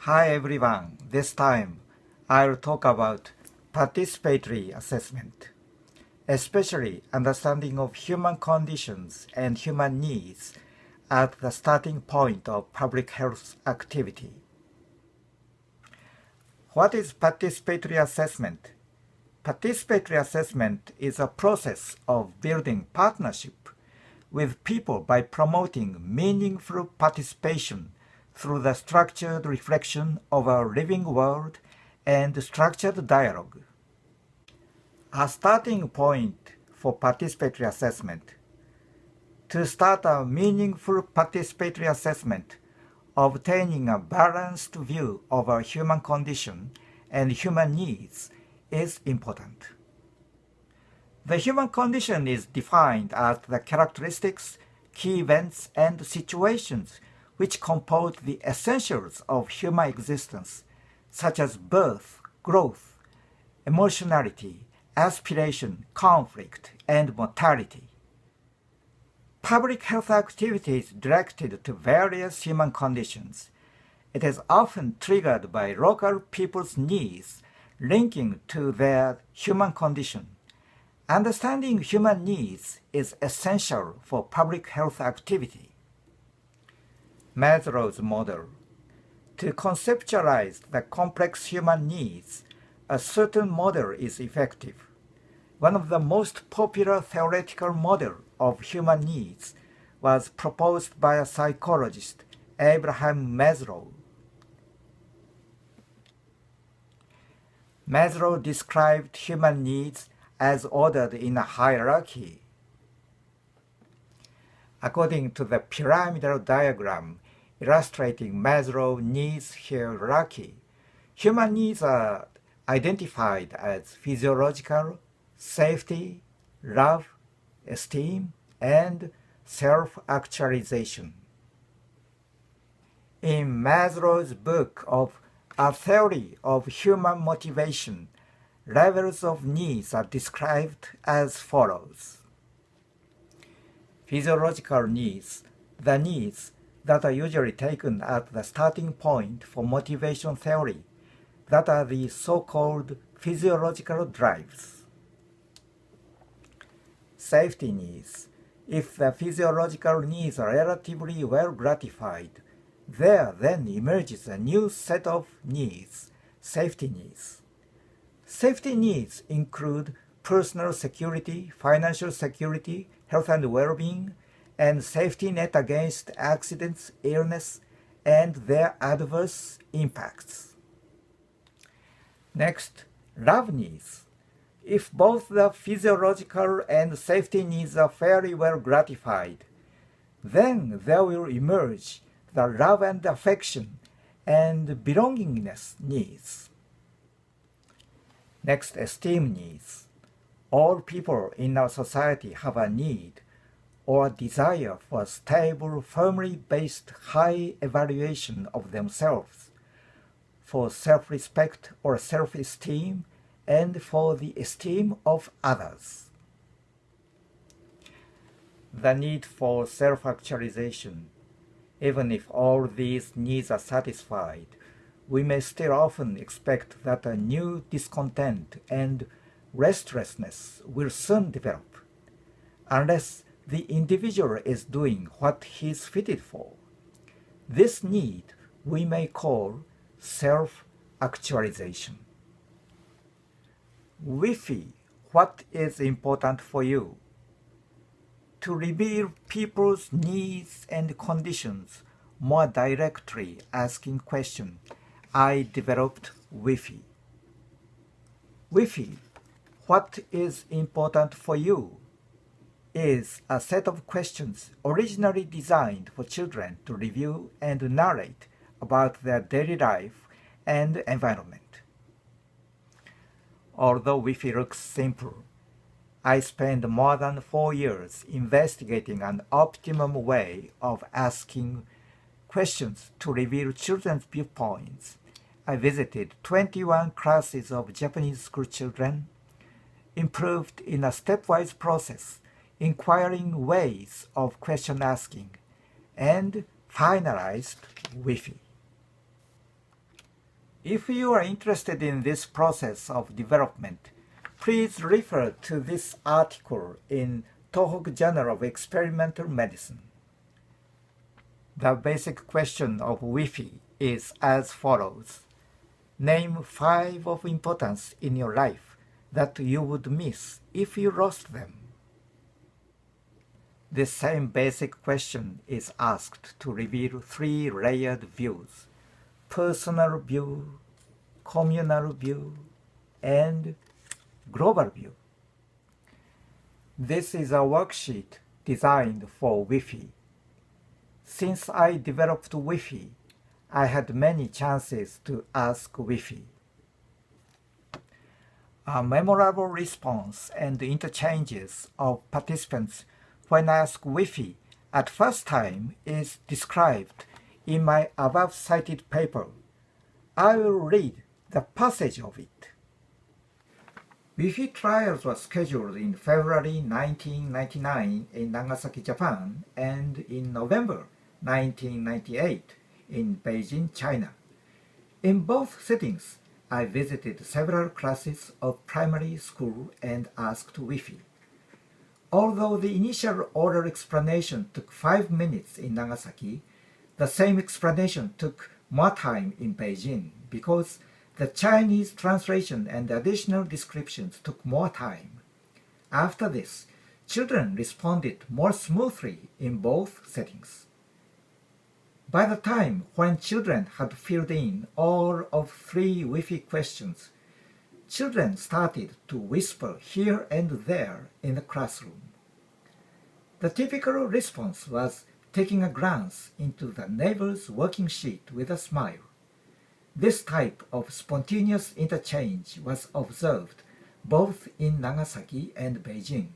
Hi everyone, this time I'll talk about participatory assessment, especially understanding of human conditions and human needs at the starting point of public health activity. What is participatory assessment? Participatory assessment is a process of building partnership with people by promoting meaningful participation through the structured reflection of our living world and structured dialogue. A starting point for participatory assessment. To start a meaningful participatory assessment, obtaining a balanced view of our human condition and human needs is important. The human condition is defined as the characteristics, key events, and situations which compose the essentials of human existence, such as birth, growth, emotionality, aspiration, conflict, and mortality. Public health activities directed to various human conditions. It is often triggered by local people's needs linking to their human condition. Understanding human needs is essential for public health activity. Maslow's model. To conceptualize the complex human needs, a certain model is effective. One of the most popular theoretical models of human needs was proposed by a psychologist, Abraham Maslow. Maslow described human needs as ordered in a hierarchy. According to the pyramidal diagram illustrating Maslow's needs hierarchy, human needs are identified as physiological, safety, love, esteem, and self-actualization. In Maslow's book of A Theory of Human Motivation, levels of needs are described as follows. Physiological needs, the needs that are usually taken at the starting point for motivation theory, that are the so-called physiological drives. Safety needs. If the physiological needs are relatively well gratified, there then emerges a new set of needs, safety needs. Safety needs include personal security, financial security, health and well-being, and safety net against accidents, illness, and their adverse impacts. Next, love needs. If both the physiological and safety needs are fairly well gratified, then there will emerge the love and affection and belongingness needs. Next, esteem needs. All people in our society have a need or desire for a stable, firmly based high evaluation of themselves, for self-respect or self-esteem, and for the esteem of others. The need for self-actualization. Even if all these needs are satisfied, we may still often expect that a new discontent and restlessness will soon develop, unless the individual is doing what he is fitted for. This need we may call self-actualization. WIFY, what is important for you? To reveal people's needs and conditions more directly asking questions, I developed WIFY. WIFY, what is important for you? Is a set of questions originally designed for children to review and narrate about their daily life and environment. Although WIFY looks simple, I spent more than 4 years investigating an optimum way of asking questions to reveal children's viewpoints. I visited 21 classes of Japanese school children, improved in a stepwise process, inquiring ways of question asking, and finalized WIFY. If you are interested in this process of development, please refer to this article in Tohoku Journal of Experimental Medicine. The basic question of WIFY is as follows. Name 5 of importance in your life that you would miss if you lost them. This same basic question is asked to reveal 3 layered views: personal view, communal view, and global view. This is a worksheet designed for WIFY. Since I developed WIFY, I had many chances to ask WIFY. A memorable response and interchanges of participants when I ask WIFY at first time is described in my above cited paper. I will read the passage of it. WIFY trials were scheduled in February 1999 in Nagasaki, Japan, and in November 1998 in Beijing, China. In both settings, I visited several classes of primary school and asked WIFY. Although the initial oral explanation took 5 minutes in Nagasaki, the same explanation took more time in Beijing because the Chinese translation and additional descriptions took more time. After this, children responded more smoothly in both settings. By the time when children had filled in all of 3 WIFY questions, children started to whisper here and there in the classroom. The typical response was taking a glance into the neighbor's working sheet with a smile. This type of spontaneous interchange was observed both in Nagasaki and Beijing.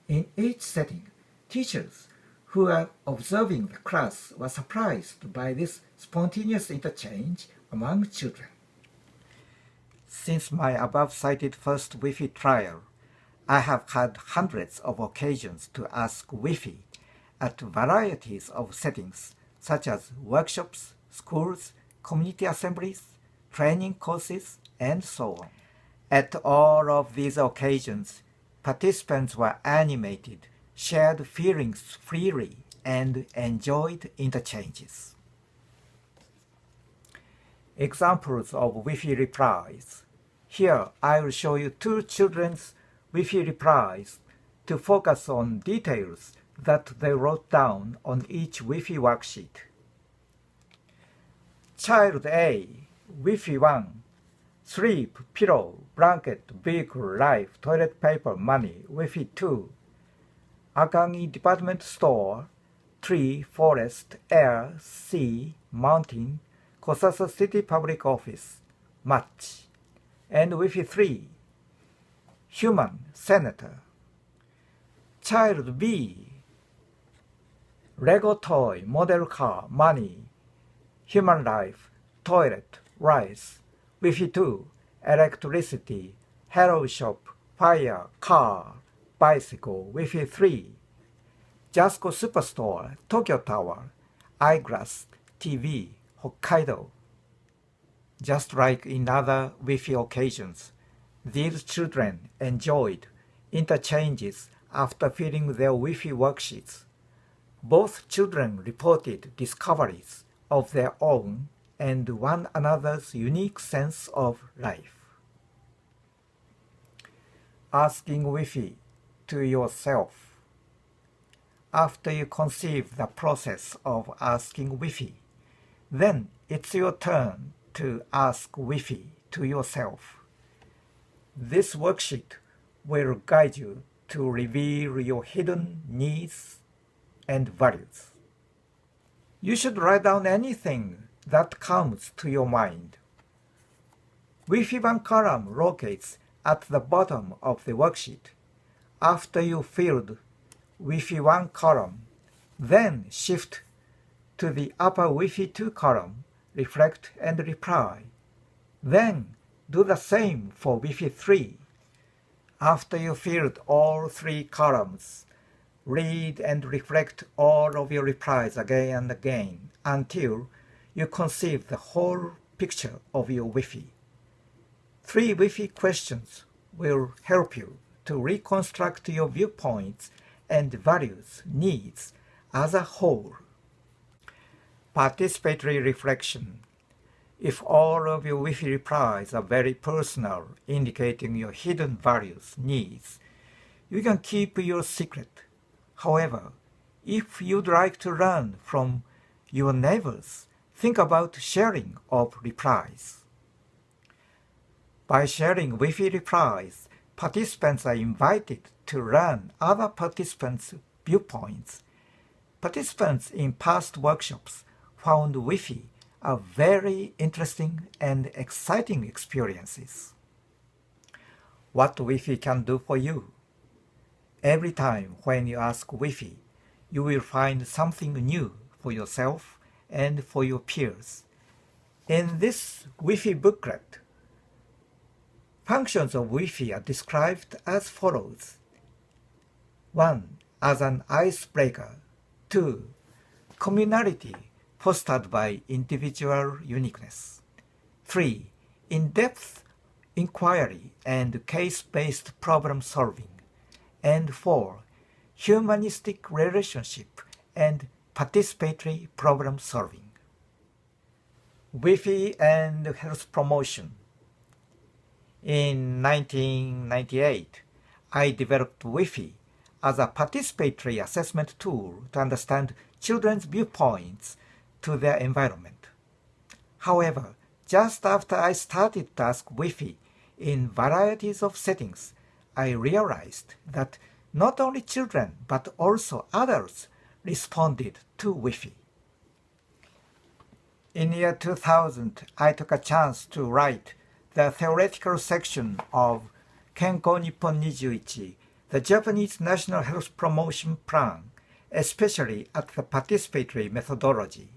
In each setting, teachers who were observing the class were surprised by this spontaneous interchange among children. Since my above-cited first WIFY trial, I have had hundreds of occasions to ask WIFY at varieties of settings such as workshops, schools, community assemblies, training courses, and so on. At all of these occasions, participants were animated, shared feelings freely, and enjoyed interchanges. Examples of WIFY replies. Here I will show you 2 children's WIFY replies to focus on details that they wrote down on each WIFY worksheet. Child A, WIFY 1, sleep, pillow, blanket, vehicle, life, toilet paper, money. WIFY 2, Akangi department store, tree, forest, air, sea, mountain, Kosasa city public office, match. And WIFY 3, human, senator. Child B, Lego toy, model car, money, human life, toilet, rice. WIFY 2, electricity, hello shop, fire, car, bicycle. WIFY 3, Jasco superstore, Tokyo Tower, eyeglass, TV, Hokkaido. Just like in other WIFY occasions, these children enjoyed interchanges after filling their WIFY worksheets. Both children reported discoveries of their own and one another's unique sense of life. Asking WIFY to yourself. After you conceive the process of asking WIFY, then it's your turn to ask WIFY to yourself. This worksheet will guide you to reveal your hidden needs and values. You should write down anything that comes to your mind. WIFY 1 column locates at the bottom of the worksheet. After you filled WIFY 1 column, then shift to the upper WIFY 2 column, reflect and reply. Then do the same for WIFY 3. After you filled all 3 columns, read and reflect all of your replies again and again until you conceive the whole picture of your WIFY. 3 WIFY questions will help you to reconstruct your viewpoints and values, needs as a whole. Participatory reflection. If all of your WIFY replies are very personal, indicating your hidden values, needs, you can keep your secret. However, if you'd like to learn from your neighbors, think about sharing of replies. By sharing WIFY replies, participants are invited to learn other participants' viewpoints. Participants in past workshops found WIFY are very interesting and exciting experiences. What WIFY can do for you? Every time when you ask WIFY, you will find something new for yourself and for your peers. In this WIFY booklet, functions of WIFY are described as follows. 1. As an icebreaker. 2. Communality fostered by individual uniqueness. 3. In-depth inquiry and case-based problem solving. And 4. Humanistic relationship and participatory problem solving. WIFY and health promotion. In 1998, I developed WIFY as a participatory assessment tool to understand children's viewpoints to their environment. However, just after I started to ask WIFY in varieties of settings, I realized that not only children but also adults responded to WIFY. In year 2000, I took a chance to write the theoretical section of Kenko Nippon 21, the Japanese National Health Promotion Plan, especially at the participatory methodology.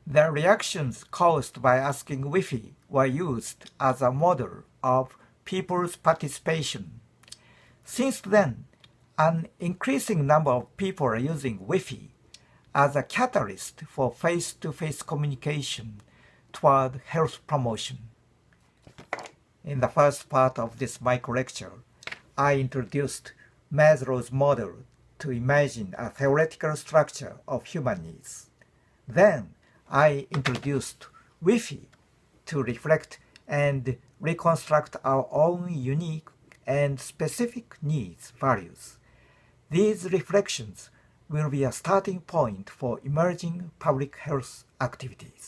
The reactions caused by asking WIFY were used as a model of people's participation. Since then, an increasing number of people are using WIFY as a catalyst for face-to-face communication toward health promotion. In the first part of this micro-lecture, I introduced Maslow's model to imagine a theoretical structure of human needs. Then, I introduced WIFY to reflect and reconstruct our own unique and specific needs, values. These reflections will be a starting point for emerging public health activities.